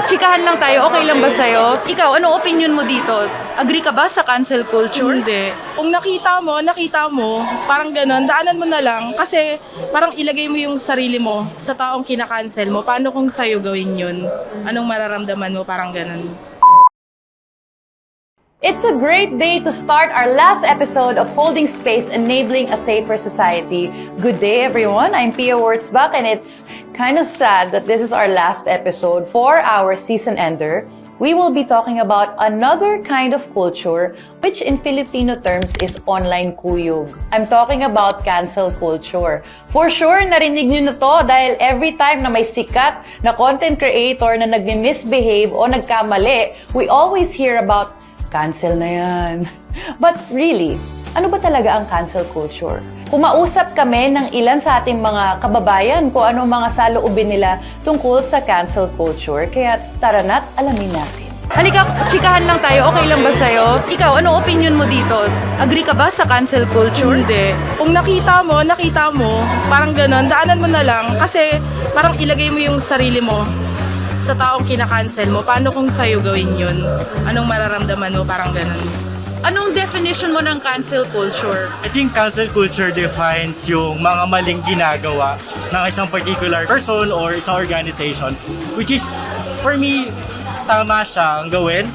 chikahan lang tayo, okay lang ba sa'yo? Ikaw, anong opinion mo dito? Agree ka ba sa cancel culture? Hindi. Kung nakita mo, parang ganon, daanan mo na lang. Kasi parang ilagay mo yung sarili mo sa taong kinakancel mo. Paano kung sa'yo gawin yun? Anong mararamdaman mo? Parang ganon. It's a great day to start our last episode of Holding Space, Enabling a Safer Society. Good day, everyone. I'm Piawurtzbach, and it's kind of sad that this is our last episode for our season ender. We will be talking about another kind of culture, which in Filipino terms is online kuyog. I'm talking about cancel culture. For sure, narinig nyo na to dahil every time na may sikat na content creator na nagmi-misbehave o nagkamali, we always hear about cancel na yan. But really, ano ba talaga ang cancel culture? Kumausap kami ng ilan sa ating mga kababayan kung anong mga saloobin nila tungkol sa cancel culture. Kaya tara na't alamin natin. Halika, chikahan lang tayo, okay lang ba sa'yo? Ikaw, anong opinion mo dito? Agree ka ba sa cancel culture? Hindi. Kung nakita mo, parang ganon, daanan mo na lang. Kasi parang ilagay mo yung sarili mo sa taong kinakancel mo. Paano kung sa'yo gawin yun? Anong mararamdaman mo? Parang ganon. Anong definition mo ng cancel culture? I think cancel culture defines yung mga maling ginagawa ng isang particular person or isang organization, which is, for me, tama siyang gawin.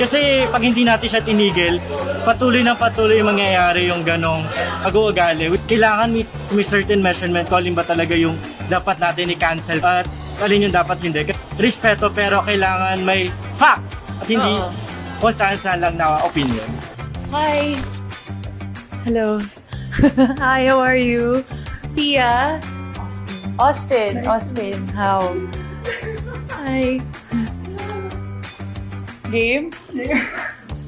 Kasi pag hindi natin siya tinigil, patuloy yung mangyayari yung ganong pag-uugali. Kailangan may certain measurement kung alin ba talaga yung dapat natin i-cancel at alin yung dapat hindi. Respeto, pero kailangan may facts at hindi kung saan-saan lang na opinion. Hi! Hello. Hi, how are you? Pia? Austin. How? Hi. Game?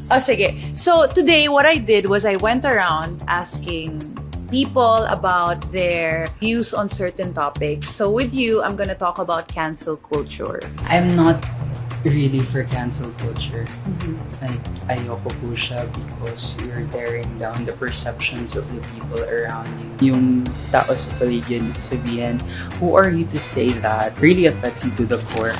Oh, sige. So, today, what I did was I went around asking people about their views on certain topics. So, with you, I'm gonna talk about cancel culture. I'm not really for cancel culture. Like, ayoko po siya because you're tearing down the perceptions of the people around you. Yung tao sa paligid, sasabihin, who are you to say that? Really affects you to the core.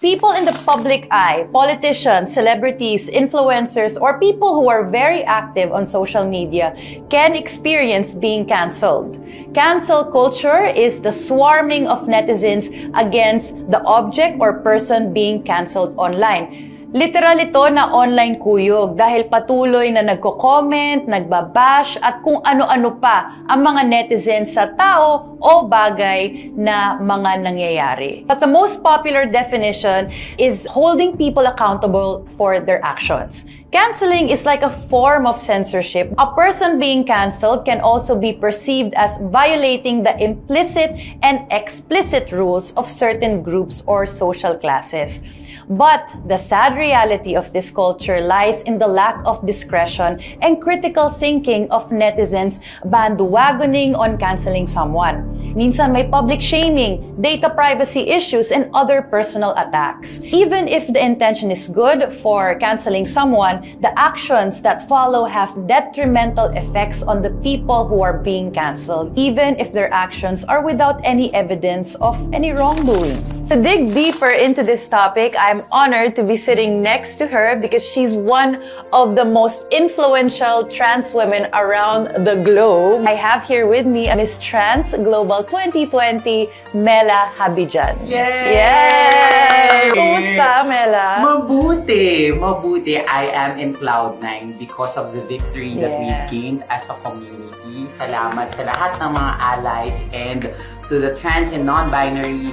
People in the public eye, politicians, celebrities, influencers, or people who are very active on social media can experience being cancelled. Cancel culture is the swarming of netizens against the object or person being cancelled online. Literal ito na online kuyog dahil patuloy na nagko-comment, nagbabash at kung ano-ano pa ang mga netizens sa tao o bagay na mga nangyayari. But the most popular definition is holding people accountable for their actions. Canceling is like a form of censorship. A person being canceled can also be perceived as violating the implicit and explicit rules of certain groups or social classes. But the sad reality of this culture lies in the lack of discretion and critical thinking of netizens bandwagoning on canceling someone. Minsan may public shaming, data privacy issues, and other personal attacks. Even if the intention is good for canceling someone, the actions that follow have detrimental effects on the people who are being canceled, even if their actions are without any evidence of any wrongdoing. To dig deeper into this topic, I'm honored to be sitting next to her because she's one of the most influential trans women around the globe. I have here with me Miss Trans Global 2020, Mela Habijan. Yay! Kumusta, Mela? Mabuti. I am in cloud 9 because of the victory that we've gained as a community. Salamat sa lahat ng mga allies and to the trans and non-binary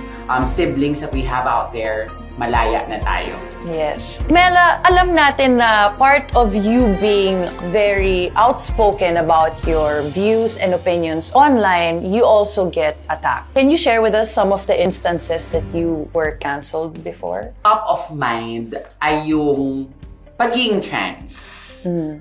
siblings that we have out there. Malaya na tayo. Yes. Mela, alam natin na part of you being very outspoken about your views and opinions online, you also get attacked. Can you share with us some of the instances that you were canceled before? Top of mind ay yung pagiging trans.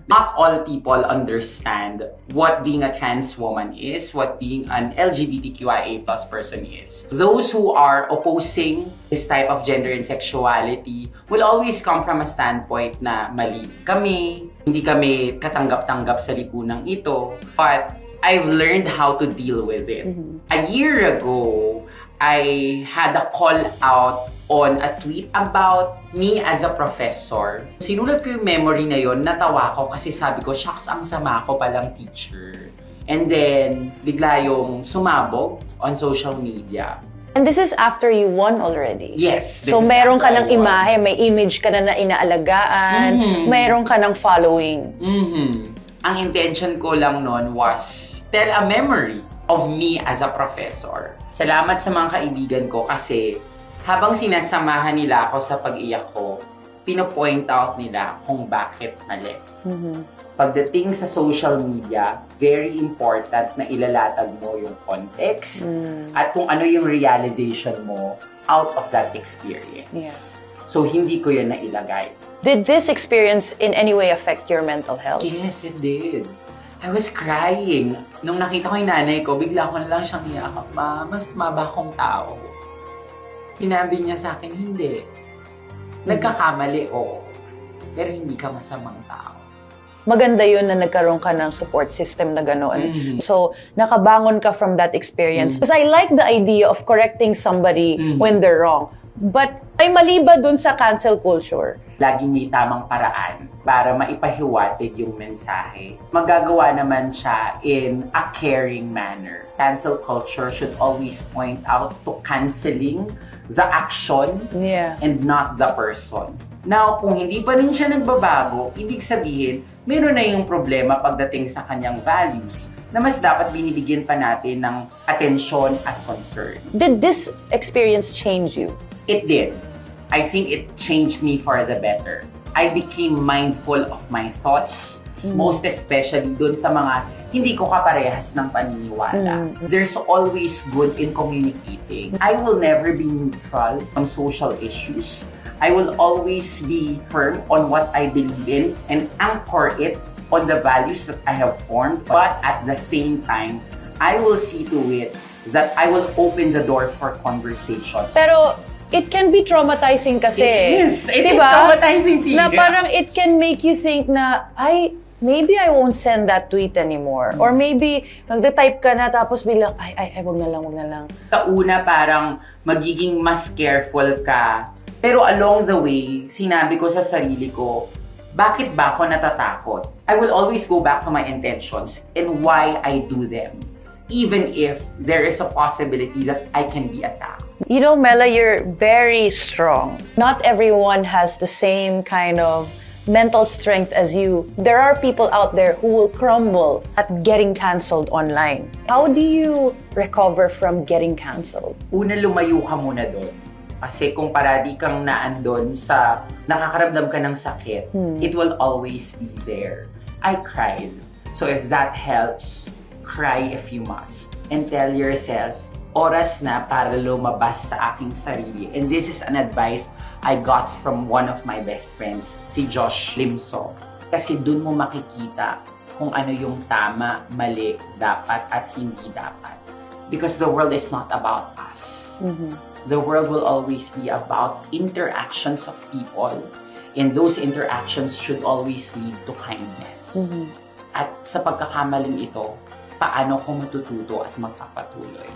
Not all people understand what being a trans woman is, what being an LGBTQIA+ person is. Those who are opposing this type of gender and sexuality will always come from a standpoint na mali kami, hindi kami katanggap-tanggap sa lipunang ito. But I've learned how to deal with it. A year ago, I had a call out on a tweet about me as a professor. Sinulat ko yung memory na yon, natawa ko kasi sabi ko, shucks, ang sama ko palang teacher. And then, bigla yung sumabog on social media. And this is after you won already. Yes. So meron ka ng imahe, may image ka na inaalagaan, meron ka ng following. Ang intention ko lang nun was tell a memory of me as a professor. Salamat sa mga kaibigan ko kasi habang sinasamahan nila ako sa pag-iyak ko, pinopoint out nila kung bakit mali. Pagdating sa social media, very important na ilalatag mo yung context at kung ano yung realization mo out of that experience. Yeah. So, hindi ko yun nailagay. Did this experience in any way affect your mental health? Yes, it did. I was crying. Nung nakita ko yung nanay ko, bigla ko na lang siyang niyakap, Ma, mas maba akong tao. Sinabi niya sa akin, hindi. Nagkakamali, oo. Pero hindi ka masamang tao. Maganda yun na nagkaroon ka ng support system na gano'n. So, nakabangon ka from that experience. Because I like the idea of correcting somebody when they're wrong. But may mali ba dun sa cancel culture? Laging may tamang paraan para maipahiwatig yung mensahe. Magagawa naman siya in a caring manner. Cancel culture should always point out to canceling the action and not the person. Now, kung hindi pa rin siya nagbabago, ibig sabihin, meron na yung problema pagdating sa kanyang values na mas dapat binibigyan pa natin ng atensyon at concern. Did this experience change you? It did. I think it changed me for the better. I became mindful of my thoughts, most especially dun sa mga hindi ko kaparehas ng paniniwala. There's always good in communicating. I will never be neutral on social issues. I will always be firm on what I believe in and anchor it on the values that I have formed. But at the same time, I will see to it that I will open the doors for conversations. Pero it can be traumatizing kasi. It is traumatizing to you. Na parang it can make you think na, maybe I won't send that tweet anymore. Or maybe, magda-type ka na tapos bilang, wag na lang. Sa una, parang magiging mas careful ka. Pero along the way, sinabi ko sa sarili ko, bakit ba ako natatakot? I will always go back to my intentions and why I do them. Even if there is a possibility that I can be attacked. You know, Mela, you're very strong. Not everyone has the same kind of mental strength as you. There are people out there who will crumble at getting canceled online. How do you recover from getting canceled? Una, lumayo ka muna doon. Kasi kung parati kang naandun sa nakakaramdam ka ng sakit, it will always be there. I cried. So if that helps, cry if you must. And tell yourself, oras na para lumabas sa aking sarili. And this is an advice I got from one of my best friends, si Josh Limso. Kasi dun mo makikita kung ano yung tama, mali, dapat at hindi dapat. Because the world is not about us. The world will always be about interactions of people. And those interactions should always lead to kindness. At sa pagkakamaling ito, paano ko matututo at magpapatuloy?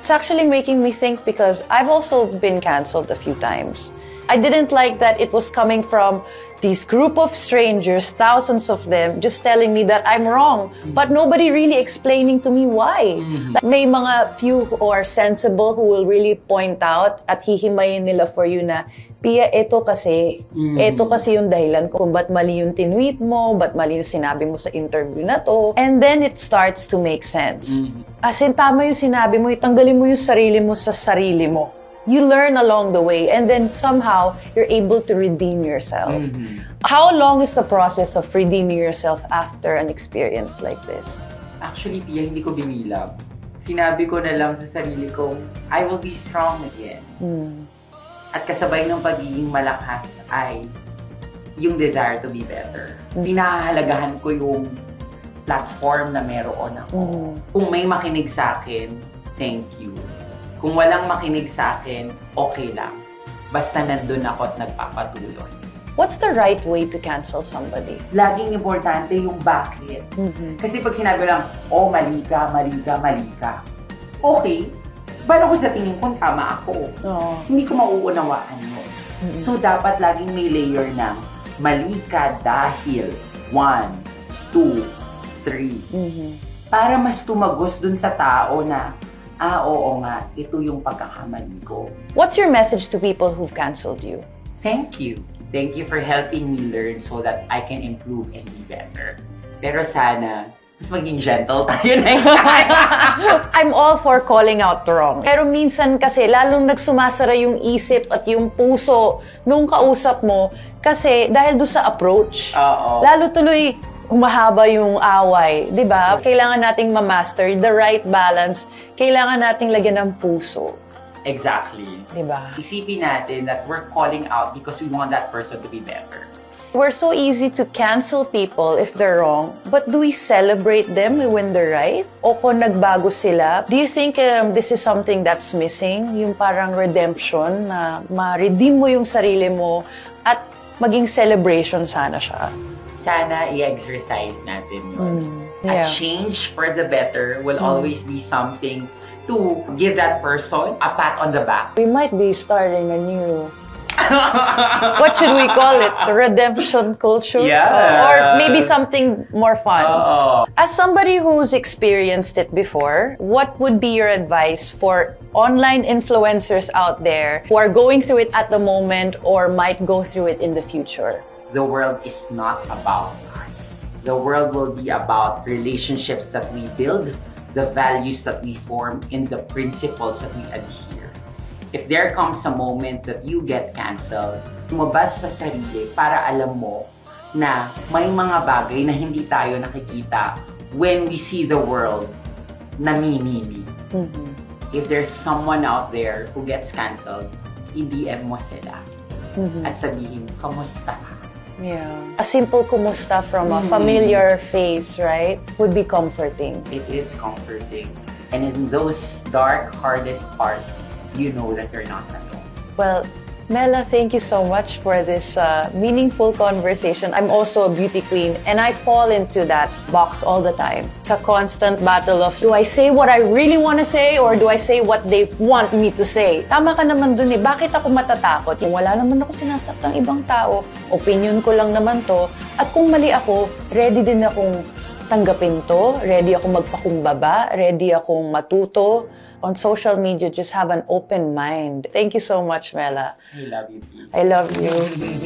It's actually making me think because I've also been canceled a few times. I didn't like that it was coming from these group of strangers, thousands of them, just telling me that I'm wrong, but nobody really explaining to me why. May mga few who are sensible who will really point out at hihimayin nila for you na, Pia, ito kasi yung dahilan kung ba't mali yung tinweet mo, ba't mali yung sinabi mo sa interview na to. And then it starts to make sense. As in, tama yung sinabi mo, itanggalin mo yung sarili mo sa sarili mo. You learn along the way and then somehow you're able to redeem yourself. How long is the process of redeeming yourself after an experience like this? Actually, Pia, hindi ko binilang. Sinabi ko na lang sa sarili ko, I will be strong again. At kasabay ng pagiging malakas ay yung desire to be better. Pinahahalagahan ko yung platform na meron ako. Kung may makinig sa akin, thank you. Kung walang makinig sa akin, okay lang. Basta nandun ako at nagpapatuloy. What's the right way to cancel somebody? Laging importante yung bakit. Kasi pag sinabi lang, mali ka. Okay, Ba't ako sa tingin ko, tama ako? Oo. Hindi ko mauunawaan mo. So, dapat laging may layer ng mali ka dahil 1, 2, 3. Para mas tumagos dun sa tao na, oo nga, ito yung pagkakamali ko. What's your message to people who've canceled you? Thank you. Thank you for helping me learn so that I can improve and be better. Pero sana, mas maging gentle tayo next time. I'm all for calling out wrong. Pero minsan kasi, lalong nagsumasara yung isip at yung puso nung kausap mo kasi dahil doon sa approach. Oo. Lalo tuloy, humahaba yung away. Di ba? Kailangan nating ma-master the right balance. Kailangan nating lagyan ng puso. Exactly. Di ba? Isipin natin that we're calling out because we want that person to be better. We're so easy to cancel people if they're wrong, but do we celebrate them when they're right? O kung nagbago sila? Do you think this is something that's missing? Yung parang redemption na ma-redeem mo yung sarili mo at maging celebration sana siya. Sana i-exercise natin yun. A Yeah. change for the better will always be something to give that person a pat on the back. We might be starting a new... What should we call it? The redemption culture? Yeah. Or maybe something more fun. Oo. As somebody who's experienced it before, what would be your advice for online influencers out there who are going through it at the moment or might go through it in the future? The world is not about us. The world will be about relationships that we build, the values that we form, and the principles that we adhere. If there comes a moment that you get canceled, lumabas sa sarili para alam mo na may mga bagay na hindi tayo nakikita when we see the world na mimimi. If there's someone out there who gets canceled, i-DM mo sila at sabihin, kamusta ka? Yeah. A simple kumusta from a familiar face, right, would be comforting. It is comforting. And in those dark, hardest parts, you know that you're not alone. Well, Mela, thank you so much for this meaningful conversation. I'm also a beauty queen and I fall into that box all the time. It's a constant battle of, do I say what I really want to say or do I say what they want me to say? Tama ka naman dun eh. Bakit ako matatakot? Kung wala naman ako sinasaktan ibang tao, opinion ko lang naman to. At kung mali ako, ready din akong tanggapin to, ready akong magpakumbaba, ready akong matuto. On social media, just have an open mind. Thank you so much, Mela. I love you, please. I love you.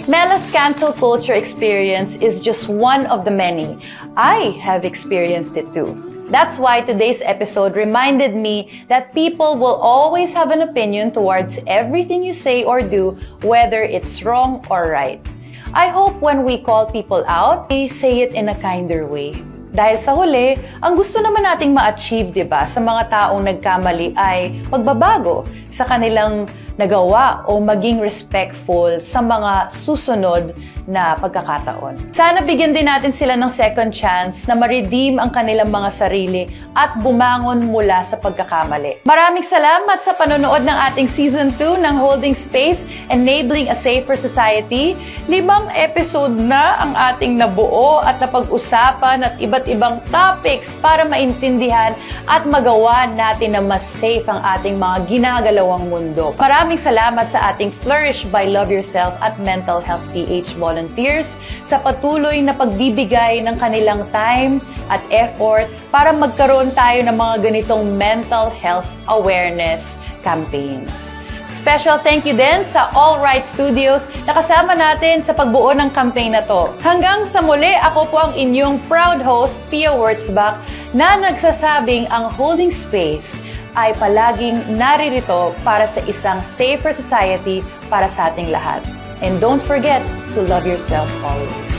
Mela's cancel culture experience is just one of the many. I have experienced it too. That's why today's episode reminded me that people will always have an opinion towards everything you say or do, whether it's wrong or right. I hope when we call people out, we say it in a kinder way. Dahil sa huli, ang gusto naman nating ma-achieve, diba, sa mga taong nagkamali ay magbabago sa kanilang nagawa o maging respectful sa mga susunod na pagkakataon. Sana bigyan din natin sila ng second chance na ma-redeem ang kanilang mga sarili at bumangon mula sa pagkakamali. Maraming salamat sa panonood ng ating Season 2 ng Holding Space, Enabling a Safer Society. 5 episode na ang ating nabuo at napag-usapan at iba't ibang topics para maintindihan at magawa natin na mas safe ang ating mga ginagalawang mundo. Maraming salamat sa ating Flourish by Love Yourself at Mental Health PH volunteers sa patuloy na pagbibigay ng kanilang time at effort para magkaroon tayo ng mga ganitong mental health awareness campaigns. Special thank you din sa All Right Studios na kasama natin sa pagbuo ng campaign na to. Hanggang sa muli, ako po ang inyong proud host, Piawurtzbach, na nagsasabing ang Holding Space ay palaging naririto para sa isang safer society para sa ating lahat. And don't forget to love yourself always.